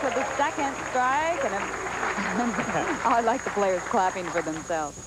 for the second strike. And I like the players clapping for themselves.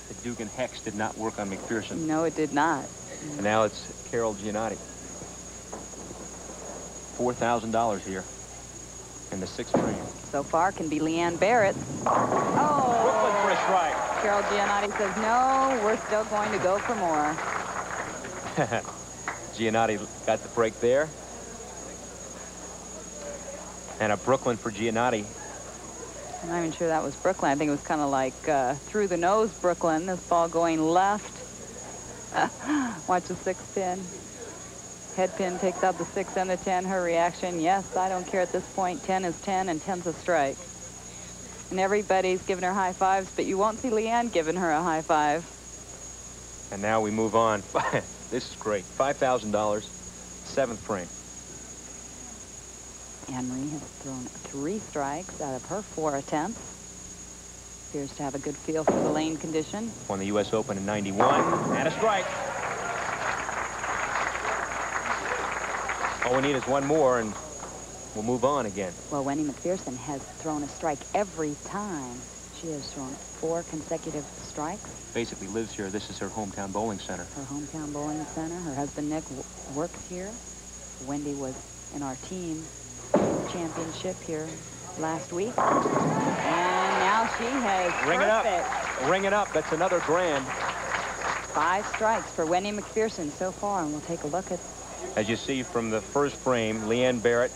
The Duggan hex did not work on Macpherson. No, it did not. And now it's Carol-Gianotti. $4,000 here in the 6th frame. So far can be Leanne Barrette. Oh! Brooklyn for a strike. Carol-Gianotti says, no, we're still going to go for more. Gianotti got the break there. And a Brooklyn for Gianotti. I'm not even sure that was Brooklyn. I think it was kind of like through the nose Brooklyn. This ball going left. Watch the 6 pin. Head pin takes out the 6 and the 10. Her reaction, yes, I don't care at this point. 10 is 10 and 10's a strike. And everybody's giving her high fives, but you won't see Leanne giving her a high five. And now we move on. This is great. $5,000, 7th frame. Anne-Marie has thrown 3 strikes out of her 4 attempts. Appears to have a good feel for the lane condition. Won the U.S. Open in '91. And a strike. All we need is one more, and we'll move on again. Well, Wendy Macpherson has thrown a strike every time. She has thrown 4 consecutive strikes. Basically lives here. This is her hometown bowling center. Her hometown bowling center. Her husband, Nick, works here. Wendy was in our team championship here last week. And now she has Ring it up. Ring it up. That's another grand. 5 strikes for Wendy Macpherson so far, and we'll take a look at. As you see from the first frame, Leanne Barrette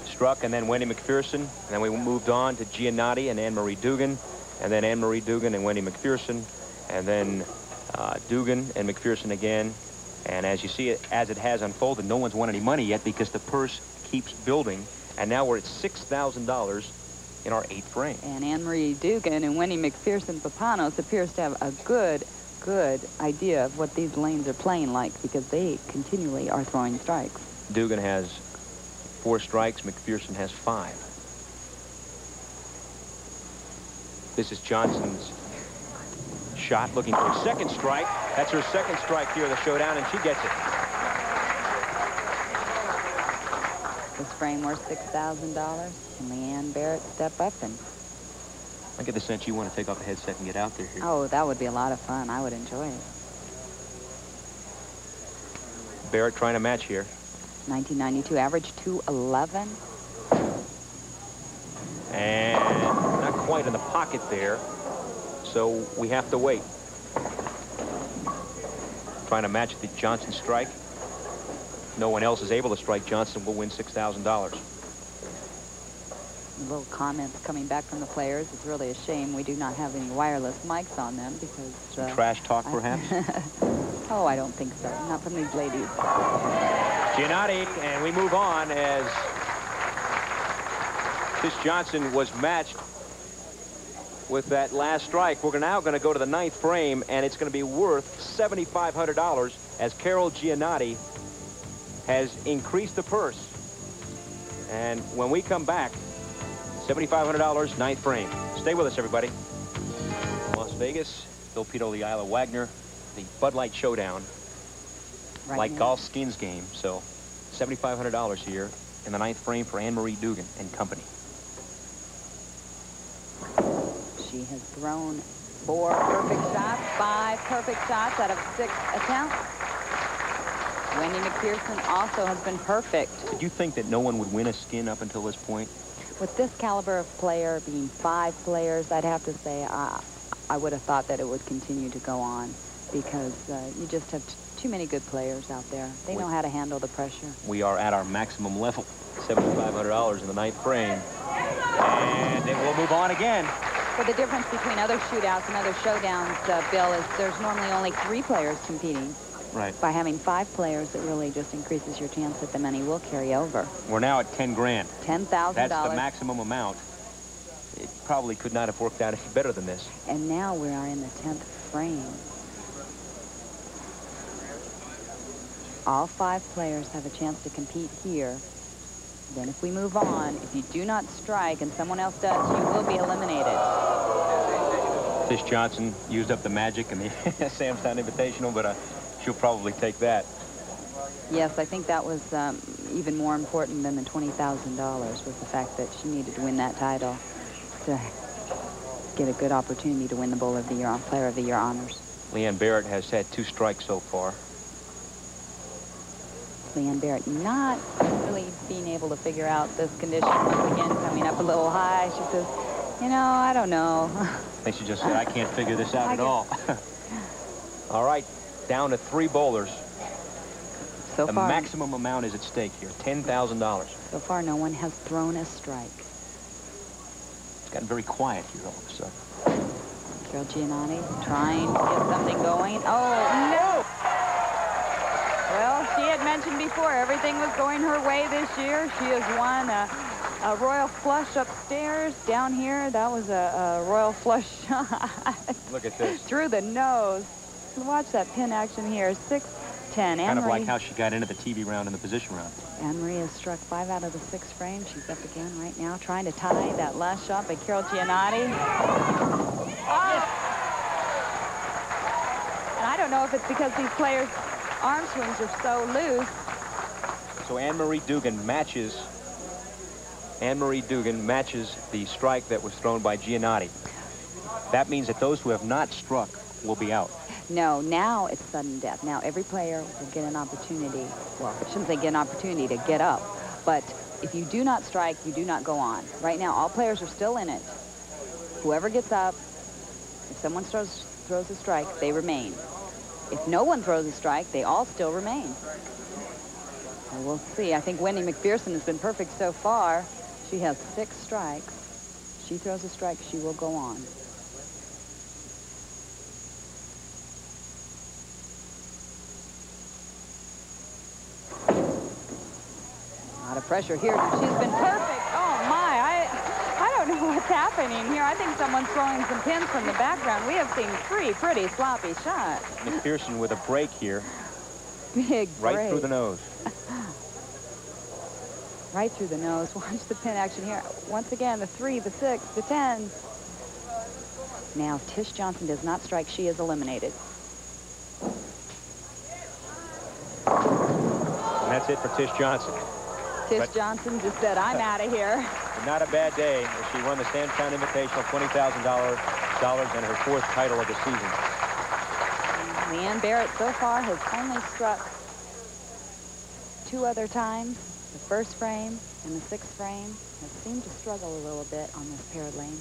struck, and then Wendy Macpherson. And then we moved on to Gianotti and Anne-Marie-Duggan, and then Anne-Marie-Duggan and Wendy Macpherson, and then Duggan and Macpherson again. And as you see it, as it has unfolded, no one's won any money yet because the purse keeps building. And now we're at $6,000 in our 8th frame. And Anne-Marie-Duggan and Wendy Macpherson-Papanos appears to have a good idea of what these lanes are playing like, because they continually are throwing strikes. Duggan has 4 strikes. Macpherson has 5. This is Johnson's shot, looking for a second strike. That's her second strike here in the showdown, and she gets it. This frame worth $6,000. Can Leanne Barrette step up and... I get the sense you want to take off the headset and get out there here. Oh, that would be a lot of fun. I would enjoy it. Barrette trying to match here. 1992 average 211. And not quite in the pocket there. So we have to wait. Trying to match the Johnson strike. No one else is able to strike Johnson. Will win $6,000. Little comments coming back from the players. It's really a shame we do not have any wireless mics on them because... Some trash talk, perhaps? Oh, I don't think so. Not from these ladies. Gianotti, and we move on as Tish Johnson was matched with that last strike. We're now going to go to the 9th frame, and it's going to be worth $7,500 as Carol-Gianotti has increased the purse. And when we come back, $7,500, 9th frame. Stay with us, everybody. Las Vegas, Pidto, Leila, Wagner, the Bud Light Showdown. Right like now. golf skins game. So $7,500 here in the 9th frame for Anne-Marie-Duggan and company. She has thrown 4 perfect shots, 5 perfect shots out of 6 attempts. Wendy Macpherson also has been perfect. Did you think that no one would win a skin up until this point? With this caliber of player, being 5 players, I'd have to say I would have thought that it would continue to go on because you just have too many good players out there. They know how to handle the pressure. We are at our maximum level, $7,500 in the 9th frame. And then we'll move on again. But the difference between other shootouts and other showdowns, Bill, is there's normally only 3 players competing. Right. By having 5 players, it really just increases your chance that the money will carry over. We're now at 10 grand. $10,000. That's the maximum amount. It probably could not have worked out any better than this. And now we are in the 10th frame. All 5 players have a chance to compete here. Then if we move on, if you do not strike and someone else does, you will be eliminated. Tish Johnson used up the magic in the Samstown Invitational, but she'll probably take that. Yes, I think that was even more important than the $20,000 was the fact that she needed to win that title to get a good opportunity to win the Bowler of the Year, Player of the Year honors. Leanne Barrette has had 2 strikes so far. Leanne Barrette not really being able to figure out this condition once again, coming up a little high. She says, you know, I don't know. I think she just said, I can't figure this out at all. All right, down to 3 bowlers. So the far, maximum amount is at stake here, $10,000. So far, no one has thrown a strike. It's gotten very quiet here all of a sudden. Carol-Gianotti trying to get something going. Oh, no! Well, she had mentioned before everything was going her way this year. She has won a royal flush upstairs. Down here, that was a royal flush shot. Look at this. Through the nose. Watch that pin action here. 6-10. Kind of like how she got into the TV round and the position round. Anne-Marie has struck 5 out of the 6 frames. She's up again right now, trying to tie that last shot by Carol-Gianotti. Oh! And I don't know if it's because these players' arm swings are so loose. So Anne-Marie-Duggan matches the strike that was thrown by Gianotti. That means that those who have not struck will be out. No, now it's sudden death. Now every player will get an opportunity. Well, I shouldn't say get an opportunity to get up, but if you do not strike, you do not go on. Right now, all players are still in it. Whoever gets up, if someone throws a strike, they remain. If no one throws a strike, they all still remain. So we'll see. I think Wendy Macpherson has been perfect so far. She has 6 strikes. She throws a strike, she will go on. A lot of pressure here. She's been perfect. Oh my, I don't know what's happening here. I think someone's throwing some pins from the background. We have seen 3 pretty sloppy shots. Macpherson with a break here. Big break. Right through the nose. Right through the nose. Watch the pin action here. Once again, the 3, the 6, the 10. Now, Tish Johnson does not strike. She is eliminated. And that's it for Tish Johnson. Tish Johnson just said, I'm out of here. Not a bad day as she won the Sandtown Invitational, $20,000 and her 4th title of the season. Leanne Barrette so far has only struck 2 other times. The 1st frame and the 6th frame have seemed to struggle a little bit on this paired lane.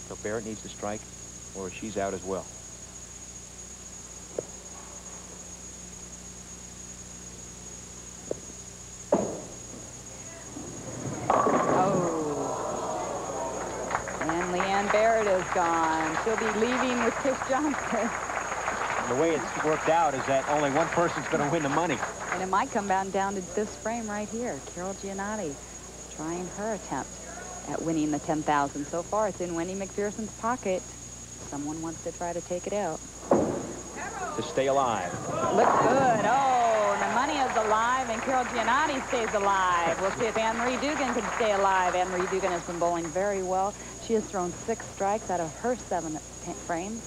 So Barrette needs to strike or she's out as well. Leanne Barrette is gone. She'll be leaving with Tish Johnson. The way it's worked out is that only one person's going to win the money. And it might come down to this frame right here. Carol-Gianotti trying her attempt at winning the $10,000. So far, it's in Wendy Macpherson's pocket. Someone wants to try to take it out. To stay alive. Looks good. Oh, the money is alive, and Carol-Gianotti stays alive. We'll see if Anne-Marie-Duggan can stay alive. Anne-Marie-Duggan has been bowling very well. She has thrown 6 strikes out of her 7 frames.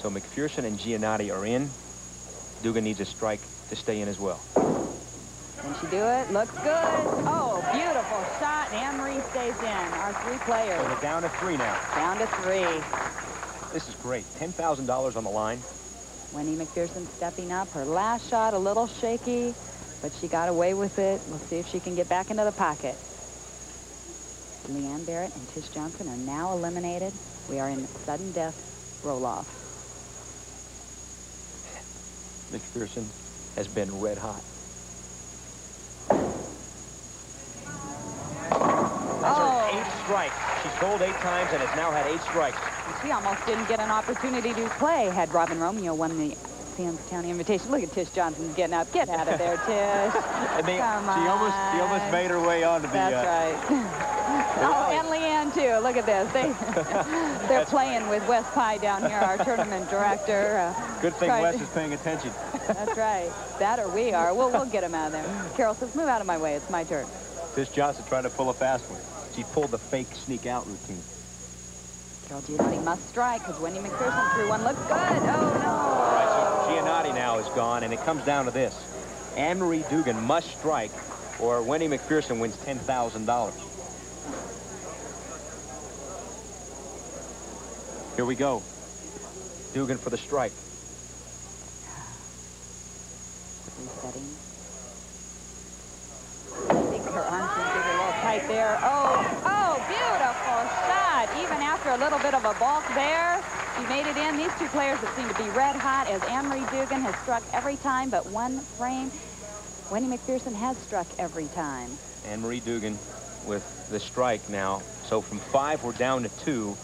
So Macpherson and Gianotti are in. Duggan needs a strike to stay in as well. Can she do it? Looks good. Oh, beautiful shot. Anne-Marie stays in. Our 3 players. So they're down to 3 now. Down to 3. This is great. $10,000 on the line. Wendy Macpherson stepping up. Her last shot a little shaky, but she got away with it. We'll see if she can get back into the pocket. Leanne Barrette and Tish Johnson are now eliminated. We are in sudden death roll-off. Macpherson has been red hot. That's her 8th strike. She's bowled 8 times and has now had 8 strikes. She almost didn't get an opportunity to play had Robin Romeo won the Sandtown Invitation. Look at Tish Johnson getting up. Get out of there, Tish. Come on. She almost made her way onto the... That's right. Oh, and Leanne, too. Look at this. They're playing with Wes Pye down here, our tournament director. Good thing Wes is paying attention. That's right. That or we are. We'll get him out of there. Carol says, move out of my way. It's my turn. Tish Johnson trying to pull a fast one. She pulled the fake sneak-out routine. Carol-Gianotti must strike because Wendy Macpherson threw one. Looks good. Oh, no. All right, so Gianotti now now is gone, and it comes down to this. Anne-Marie-Duggan must strike, or Wendy Macpherson wins $10,000. Here we go. Duggan for the strike. Resetting. I think her arms are a little tight there. Oh, beautiful shot. Even after a little bit of a balk there, she made it in. These two players that seem to be red hot, as Anne-Marie-Duggan has struck every time but one frame. Wendy Macpherson has struck every time. Anne-Marie-Duggan with the strike now. So from 5, we're down to 2.